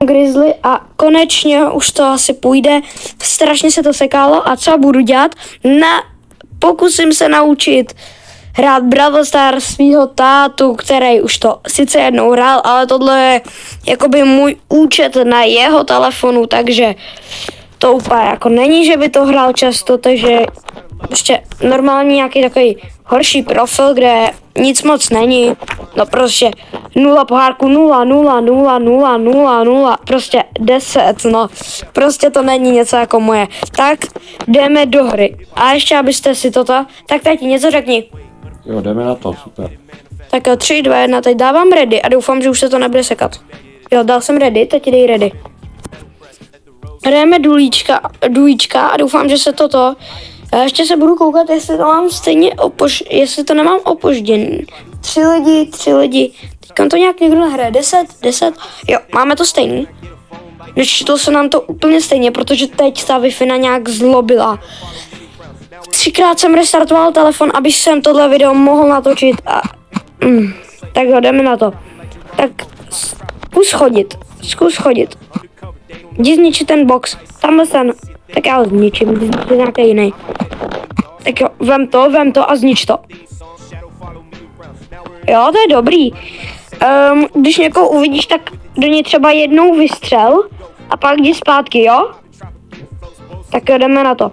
Grizzly a konečně už to asi půjde. Strašně se to sekalo a co budu dělat? Pokusím se naučit hrát Brawl Stars svýho tátu, který už to sice jednou hrál, ale tohle je jakoby můj účet na jeho telefonu, takže to úplně jako není, že by to hrál často, takže ještě normální nějaký takový horší profil, kde nic moc není, no prostě 0 pohárku, 0, 0, 0, 0, 0, 0, prostě 10, no, prostě to není něco jako moje. Tak jdeme do hry. A ještě abyste si toto, tak tati něco řekni. Jo, jdeme na to, super. Tak jo, 3, 2, 1, teď dávám ready a doufám, že už se to nebude sekat. Jo, dal jsem ready, teď dej ready. Jdeme důjíčka a doufám, že se toto. Já ještě se budu koukat, jestli to mám stejně jestli to nemám opožděný. 3 lidi. Teďka to nějak někdo nehraje. 10. Jo, máme to stejný. Nečetlo se nám to úplně stejně, protože teď ta Wi-Fi nějak zlobila. 3krát jsem restartoval telefon, aby jsem tohle video mohl natočit a... Tak jo, jdeme na to. Tak zkus chodit. Jdi zničit ten box. Tamhle ten. Tak já ho zničím, to je nějaký jiný. Tak jo, vem to a znič to. Jo, to je dobrý. Když někoho uvidíš, tak do něj třeba jednou vystřel a pak jdi zpátky, jo? Tak jo, jdeme na to.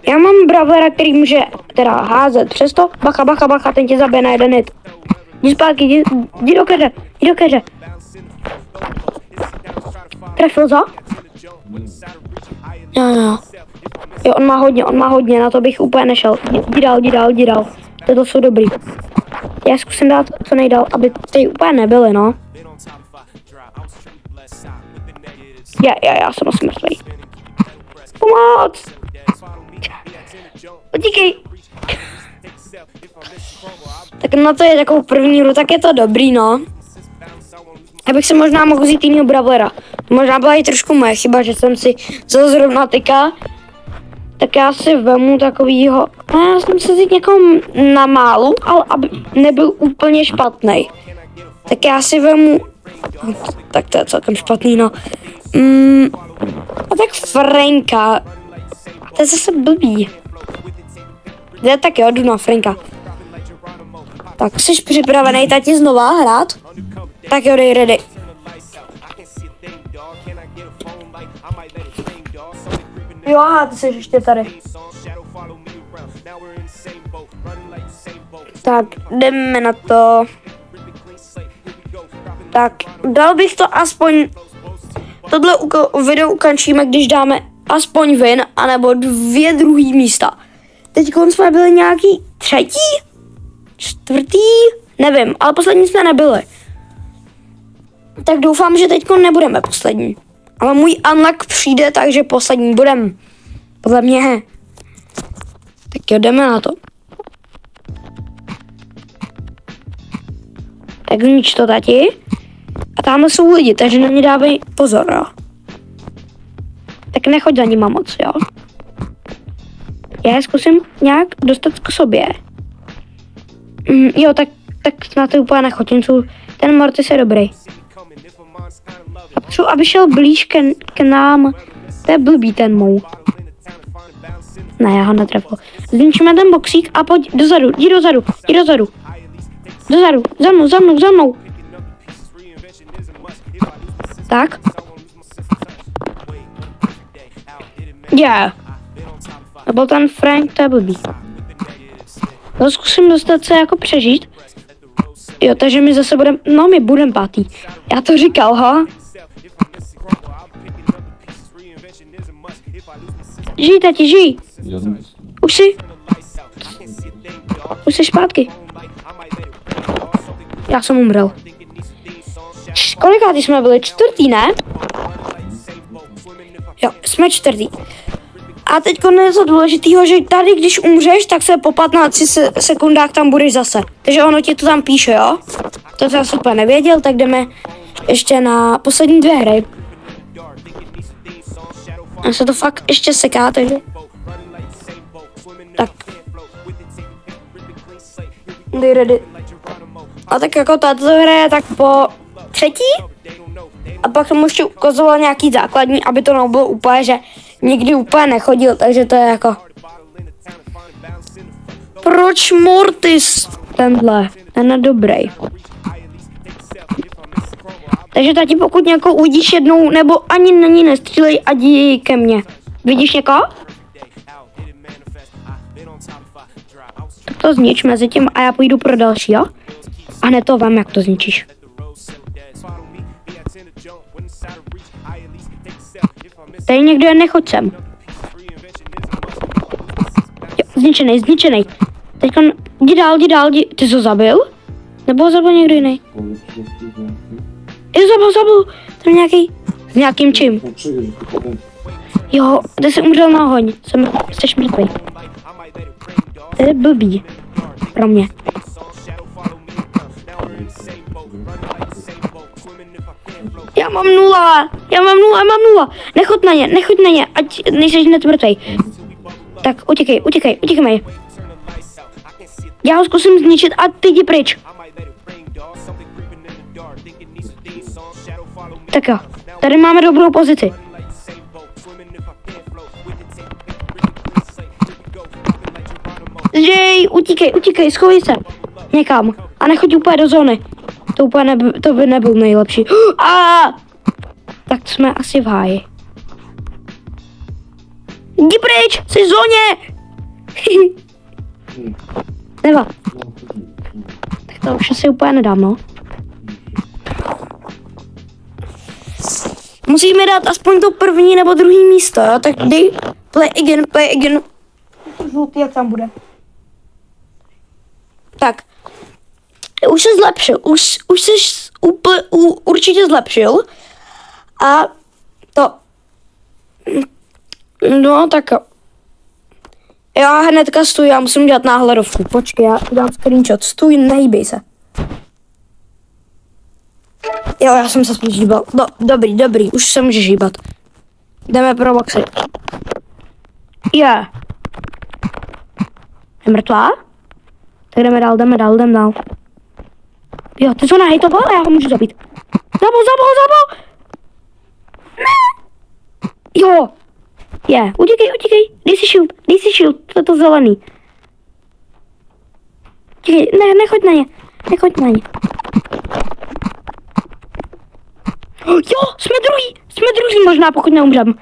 Já mám brawlera, který může teda házet přesto. Bacha, ten tě zabije na jeden hit. Jdi zpátky, jdi do keře. Trefil za? Jo. Jo, on má hodně, na to bych úplně nešel. Jdi dál. Tyto jsou dobrý. Já zkusím dát co nejdál, aby ty úplně nebyly, no. Já jsem asi mrtvý. Pomoc! Utíkej! Tak na to je takovou první hru, tak je to dobrý, no. Já bych se možná mohl vzít jinýho brawlera. Možná byla i trošku moje chyba, že jsem si vzal zrovna tyka. Tak já si vemu takovýho, já jsem se vzít někoho na málu, ale aby nebyl úplně špatný. Tak já si vemu, tak to je celkem špatný, no. A tak Franka, to je zase blbý. Tak jo, jdu na Franka. Tak, jsi připravený tati znova hrát? Tak jo, dej ready. Jo, aha, ty jsi ještě tady. Tak, jdeme na to. Tak, dal bych to aspoň... Tohle video ukončíme, když dáme aspoň win, anebo 2 druhý místa. Teď jsme byli nějaký 3., 4., nevím, ale poslední jsme nebyli. Tak doufám, že teď nebudeme poslední. Ale můj unlock přijde, takže poslední budem. Podle mě. Tak jo, jdeme na to. Tak znič to, tati. A tamhle jsou lidi, takže na ně dávej pozor, jo. Tak nechoď za nima moc, jo. Já je zkusím nějak dostat k sobě. Jo, tak na to úplně nechoď, ten Mortis je dobrý. A potřebuji, aby šel blíž k nám. To je blbý ten mou. Ne, já ho netrefil. Zničíme ten boxík a pojď dozadu, jdi dozadu. Dozadu, za mnou. Tak. To byl ten Frank, to je blbý. No, zkusím dostat se jako přežít. Jo, takže my zase my budeme 5. Já to říkal, ha? Žij, tati, žij. Už jsi zpátky. Já jsem umřel. Kolikátý jsme byli? 4., ne? Jo, jsme 4. A teď něco důležitého, že tady, když umřeš, tak se po 15 sekundách tam budeš zase. Takže ono ti to tam píše, jo? To jsem super nevěděl, tak jdeme ještě na poslední 2 hry. A se to fakt ještě seká, takže... Tak. Dej ready. A tak jako tato hra je tak po 3. a pak tomu ještě ukazoval nějaký základní, aby to nebylo úplně, že nikdy úplně nechodil, takže to je jako... Proč Mortis? Tenhle, ten je dobrý. Takže tati, pokud někoho uvidíš jednou, nebo ani na ní nestřílej, ať jdi ke mně. Vidíš někoho? Tak to znič mezi tím a já půjdu pro další, jo? A hned to vem, jak to zničíš. Tady někdo je, nechoď sem. Jo, zničenej, zničenej. Teďka, jdi dál, ty jsi ho zabil? Nebo ho zabil někdo jiný? Jo, zabil. To je nějaký, s nějakým čím? Jo, ty jsi umřel na oheň, jsi mrtvý. To je blbý. Pro mě. Já mám nula. Nechoď na ně, ať nejseš hned mrtvej. Tak utěkej. Já ho zkusím zničit a ty jdi pryč. Tak jo, tady máme dobrou pozici. Jej, utíkej, schovej se. Někam. A nechoď úplně do zóny. To by nebyl nejlepší. Tak jsme asi v háji. Jdi pryč, jsi v zóně. Neva. Tak to už asi úplně nedám, no. Musíme dát aspoň to první nebo druhý místo, jo? Tak dej play again. Žlutý, jak tam bude. Tak. Už se zlepšil, už jsi určitě zlepšil. A to... No, tak jo. Já hnedka stůj, já musím dělat náhledovku. Počkej, já dám screenshot. Stůj, nehýbej se. Jo, já jsem se spíš hýbal. Dobrý, už se můžeš hýbat. Jdeme pro boxy. Je mrtvá? Tak jdeme dál. Jo, ty co nahejtoval a já ho můžu zabít. Zabol! Ne! Jo! Je, utíkej. Dej si shield, to je to zelený. Utíkej, nechoď na ně. Jo, jsme druhý možná, pokud neumřem.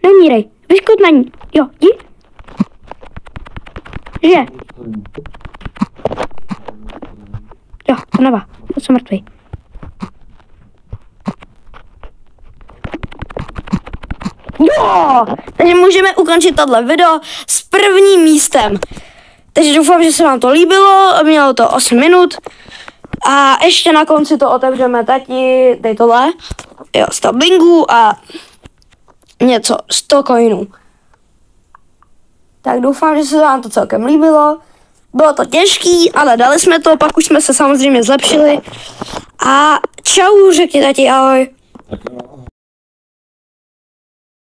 Neumírej, vyskoč na ní. Jo, jdi. Že? Jo, to nevá, to jsem mrtvý. Jo, takže můžeme ukončit tohle video s prvním místem. Takže doufám, že se vám to líbilo, mělo to 8 minut. A ještě na konci to otevřeme, tati, dej tohle, jo, 100 bingů a něco, 100 coinů. Tak doufám, že se vám to celkem líbilo. Bylo to těžký, ale dali jsme to, pak už jsme se samozřejmě zlepšili. A čau, řekni tati, ahoj.